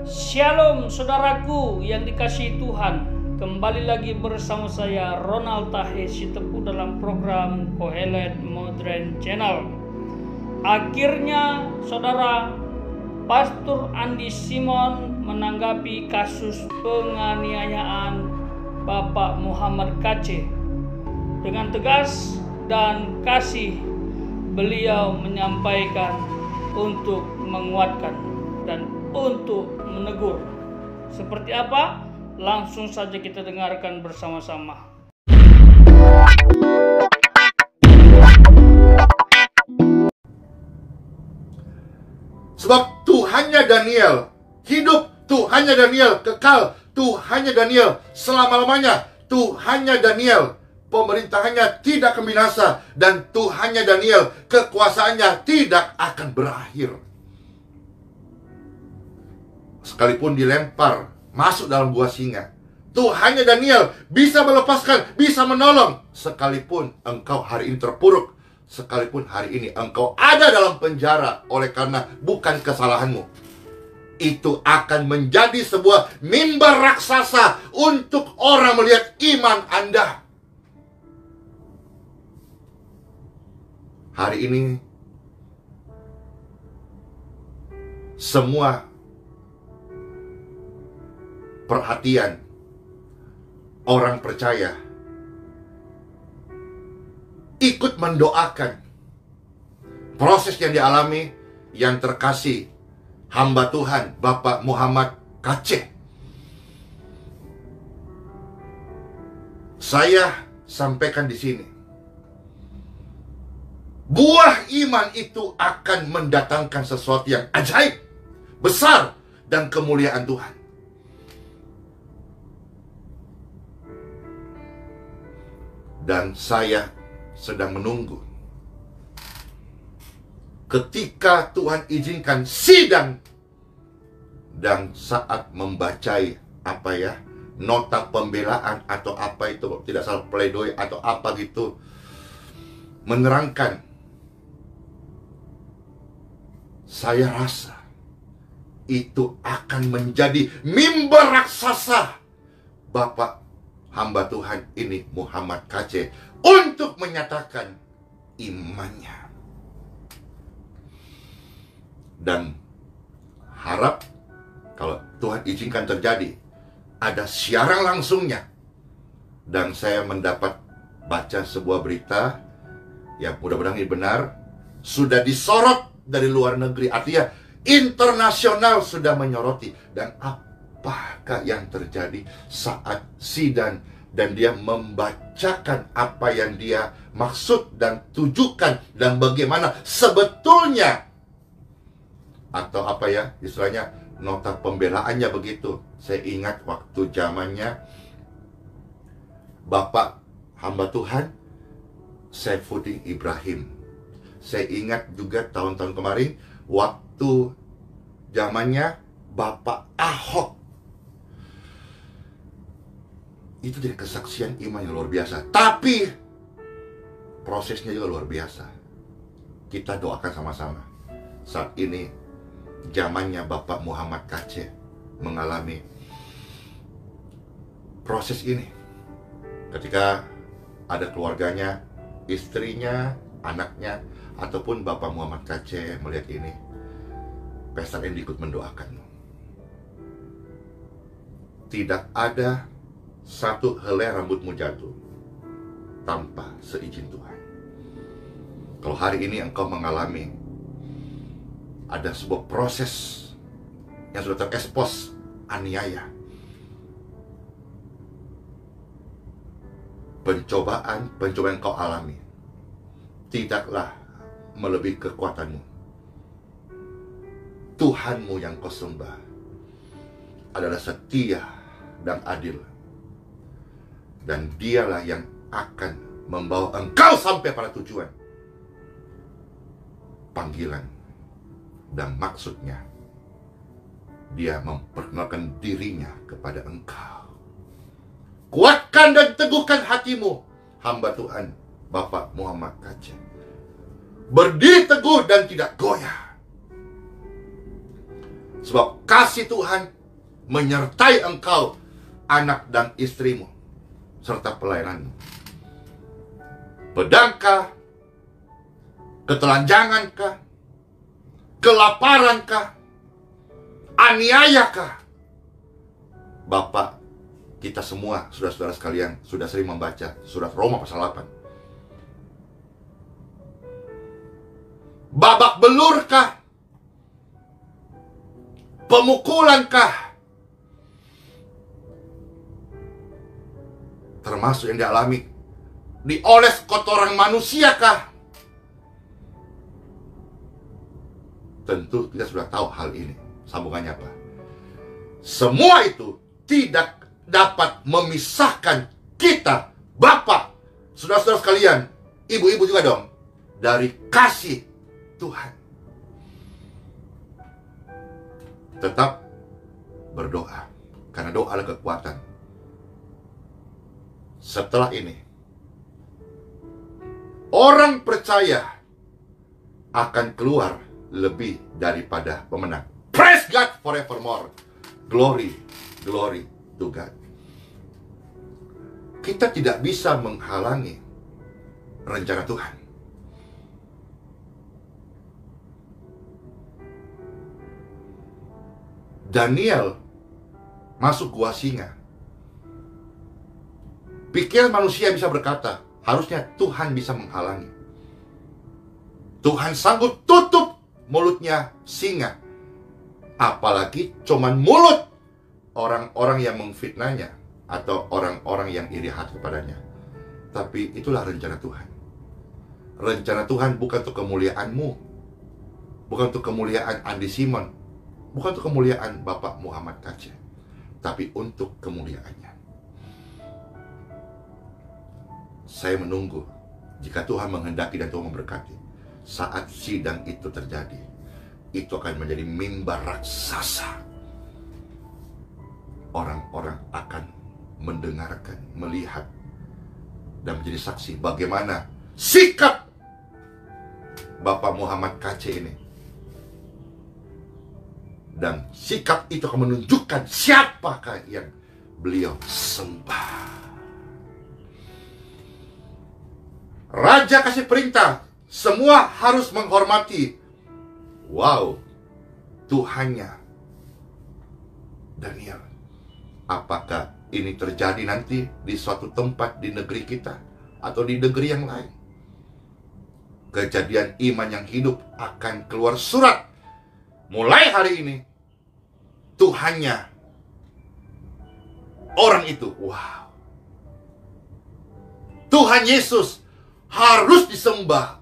Shalom saudaraku yang dikasihi Tuhan. Kembali lagi bersama saya Ronald Tahe Sitepu dalam program Kohelet Modern Channel. Akhirnya saudara, Pastor Andi Simon menanggapi kasus penganiayaan Bapak Muhammad Kc. Dengan tegas dan kasih beliau menyampaikan untuk menguatkan dan untuk menegur. Seperti apa? Langsung saja kita dengarkan bersama-sama. Sebab Tuhannya Daniel hidup, Tuhannya Daniel kekal, Tuhannya Daniel selama-lamanya, Tuhannya Daniel pemerintahannya tidak akan binasa, dan Tuhannya Daniel kekuasaannya tidak akan berakhir. Sekalipun dilempar masuk dalam gua singa, Tuhannya Daniel bisa melepaskan, bisa menolong. Sekalipun engkau hari ini terpuruk, sekalipun hari ini engkau ada dalam penjara oleh karena bukan kesalahanmu, itu akan menjadi sebuah mimbar raksasa untuk orang melihat iman Anda. Hari ini semua perhatian orang percaya ikut mendoakan proses yang dialami yang terkasih hamba Tuhan Bapak Muhammad Kc. Saya sampaikan di sini, buah iman itu akan mendatangkan sesuatu yang ajaib, besar, dan kemuliaan Tuhan. Dan saya sedang menunggu ketika Tuhan izinkan sidang, dan saat membaca nota pembelaan atau apa itu, tidak salah, pledoi atau apa gitu, menerangkan, saya rasa itu akan menjadi mimbar raksasa Bapak hamba Tuhan ini Muhammad Kc untuk menyatakan imannya. Dan harap kalau Tuhan izinkan terjadi, ada siaran langsungnya. Dan saya mendapat baca sebuah berita yang mudah-mudahan ini benar, sudah disorot dari luar negeri, artinya internasional sudah menyoroti. Dan apakah yang terjadi saat sidang dan dia membacakan apa yang dia maksud dan tujukan dan bagaimana sebetulnya, atau istilahnya nota pembelaannya begitu. Saya ingat waktu zamannya Bapak hamba Tuhan Saifuddin Ibrahim. Saya ingat juga tahun-tahun kemarin waktu zamannya Bapak Ahok. Itu dari kesaksian iman yang luar biasa. Tapi prosesnya juga luar biasa. Kita doakan sama-sama. Saat ini zamannya Bapak Muhammad Kc mengalami proses ini. Ketika ada keluarganya, istrinya, anaknya, ataupun Bapak Muhammad Kc melihat ini, Pastor Andi ikut mendoakanmu. Tidak ada satu helai rambutmu jatuh tanpa seizin Tuhan. Kalau hari ini engkau mengalami ada sebuah proses yang sudah terekspos aniaya, pencobaan yang kau alami tidaklah melebihi kekuatanmu. Tuhanmu yang kau sembah adalah setia dan adil, dan dialah yang akan membawa engkau sampai pada tujuan, panggilan, dan maksudnya. Dia memperkenalkan dirinya kepada engkau. Kuatkan dan teguhkan hatimu, hamba Tuhan Bapak Muhammad Kc. Berdiri teguh dan tidak goyah. Sebab kasih Tuhan menyertai engkau, anak dan istrimu, serta pelayananmu. Pedangkah, ketelanjangankah, kelaparankah, aniayakah? Bapak, kita semua, saudara-saudara sekalian, sudah sering membaca surat Roma pasal 8. Babak belurkah, pemukulankah, termasuk yang dialami, dioles kotoran manusiakah? Tentu kita sudah tahu hal ini. Sambungannya apa? Semua itu tidak dapat memisahkan kita, Bapak, saudara-saudara sekalian, ibu-ibu juga dong, dari kasih Tuhan. Tetap berdoa, karena doa adalah kekuatan. Setelah ini, orang percaya akan keluar lebih daripada pemenang. Praise God forevermore. Glory, glory to God. Kita tidak bisa menghalangi rencana Tuhan. Daniel masuk gua singa. Pikiran manusia bisa berkata, harusnya Tuhan bisa menghalangi. Tuhan sanggup tutup mulutnya singa. Apalagi cuman mulut orang-orang yang memfitnahnya atau orang-orang yang iri hati kepadanya. Tapi itulah rencana Tuhan. Rencana Tuhan bukan untuk kemuliaanmu, bukan untuk kemuliaan Andi Simon, bukan untuk kemuliaan Bapak Muhammad Kace, tapi untuk kemuliaannya. Saya menunggu jika Tuhan menghendaki dan Tuhan memberkati, saat sidang itu terjadi, itu akan menjadi mimbar raksasa. Orang-orang akan mendengarkan, melihat, dan menjadi saksi bagaimana sikap Bapak Muhammad Kace ini. Dan sikap itu akan menunjukkan siapakah yang beliau sembah. Raja kasih perintah, semua harus menghormati. Wow, Tuhannya Daniel. Apakah ini terjadi nanti di suatu tempat di negeri kita atau di negeri yang lain? Kejadian iman yang hidup akan keluar surat. Mulai hari ini, Tuhannya orang itu, wow, Tuhan Yesus harus disembah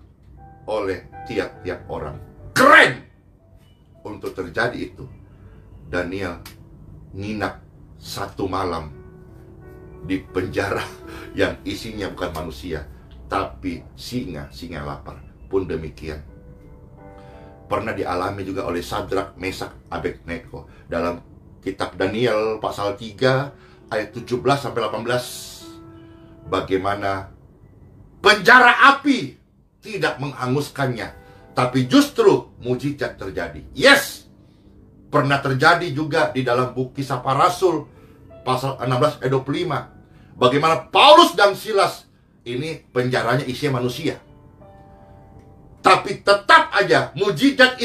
oleh tiap-tiap orang. Keren! Untuk terjadi itu, Daniel nginap satu malam di penjara yang isinya bukan manusia, tapi singa lapar. Pun demikian pernah dialami juga oleh Sadrak, Mesak, Abednego dalam kitab Daniel pasal 3 ayat 17-18. Bagaimana penjara api tidak menghanguskannya, tapi justru mujizat terjadi. Yes, pernah terjadi juga di dalam buku Kisah Para Rasul pasal 16 ayat 25. Bagaimana Paulus dan Silas, ini penjaranya isinya manusia, tapi tetap aja mujizat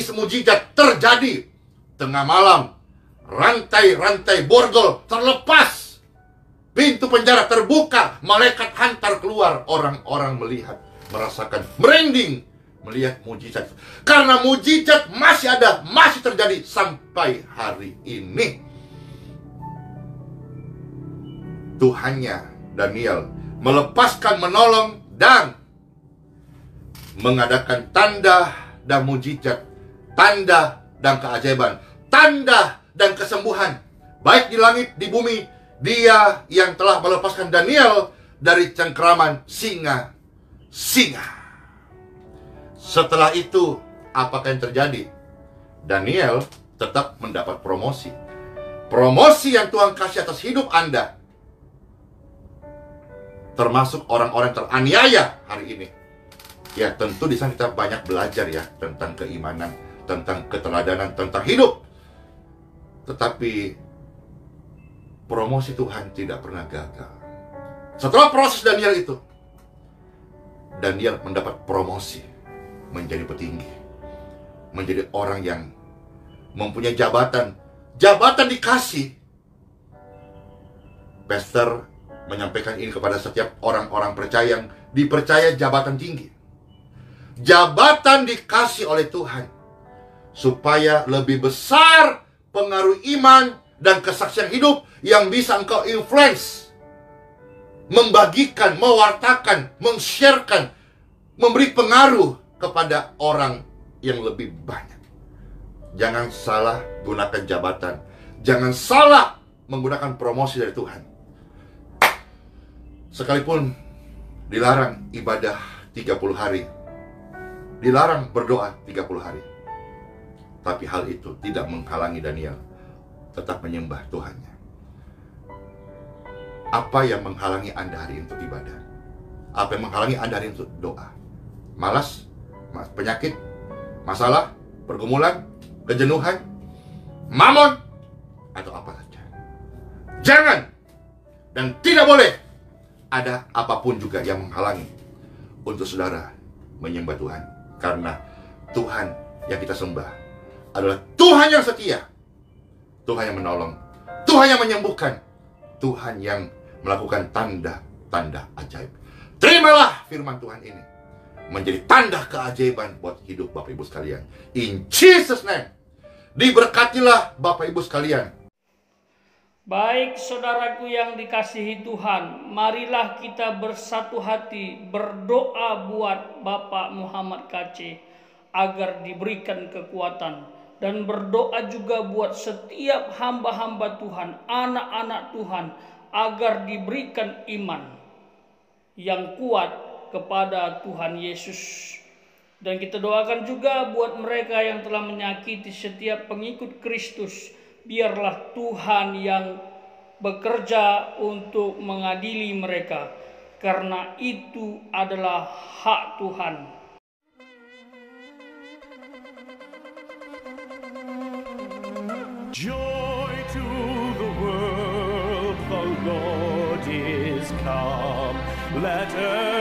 terjadi. Tengah malam, rantai-rantai borgol terlepas, pintu penjara terbuka, malaikat hantar keluar. Orang-orang melihat, merasakan merinding melihat mujizat. Karena mujizat masih ada, masih terjadi sampai hari ini. Tuhannya Daniel melepaskan, menolong, dan mengadakan tanda dan mujizat, tanda dan keajaiban, tanda dan kesembuhan, baik di langit, di bumi. Dia yang telah melepaskan Daniel dari cengkeraman singa. Setelah itu, apakah yang terjadi? Daniel tetap mendapat promosi. Promosi yang Tuhan kasih atas hidup Anda, termasuk orang-orang teraniaya hari ini. Ya, tentu di sana kita banyak belajar ya tentang keimanan, tentang keteladanan, tentang hidup. Tetapi promosi Tuhan tidak pernah gagal. Setelah proses Daniel itu, Daniel mendapat promosi menjadi petinggi, menjadi orang yang mempunyai jabatan. Jabatan dikasih. Pastor menyampaikan ini kepada setiap orang-orang percaya yang dipercaya jabatan tinggi. Jabatan dikasih oleh Tuhan supaya lebih besar pengaruh iman dan kesaksian hidup yang bisa engkau influence, membagikan, mewartakan, meng-sharekan, memberi pengaruh kepada orang yang lebih banyak. Jangan salah gunakan jabatan. Jangan salah menggunakan promosi dari Tuhan. Sekalipun dilarang ibadah 30 hari, dilarang berdoa 30 hari, tapi hal itu tidak menghalangi Daniel tetap menyembah Tuhannya. Apa yang menghalangi Anda hari ini untuk ibadah? Apa yang menghalangi Anda hari ini untuk doa? Malas? Penyakit? Masalah? Pergumulan? Kejenuhan? Mamon? Atau apa saja? Jangan dan tidak boleh ada apapun juga yang menghalangi untuk saudara menyembah Tuhan. Karena Tuhan yang kita sembah adalah Tuhan yang setia, Tuhan yang menolong, Tuhan yang menyembuhkan, Tuhan yang melakukan tanda-tanda ajaib. Terimalah firman Tuhan ini menjadi tanda keajaiban buat hidup Bapak Ibu sekalian. In Jesus name. Diberkatilah Bapak Ibu sekalian. Baik saudaraku yang dikasihi Tuhan, marilah kita bersatu hati berdoa buat Bapak Muhammad KC agar diberikan kekuatan, dan berdoa juga buat setiap hamba-hamba Tuhan, anak-anak Tuhan, agar diberikan iman yang kuat kepada Tuhan Yesus. Dan kita doakan juga buat mereka yang telah menyakiti setiap pengikut Kristus. Biarlah Tuhan yang bekerja untuk mengadili mereka, karena itu adalah hak Tuhan. Joy to the world, the Lord is come. Let earth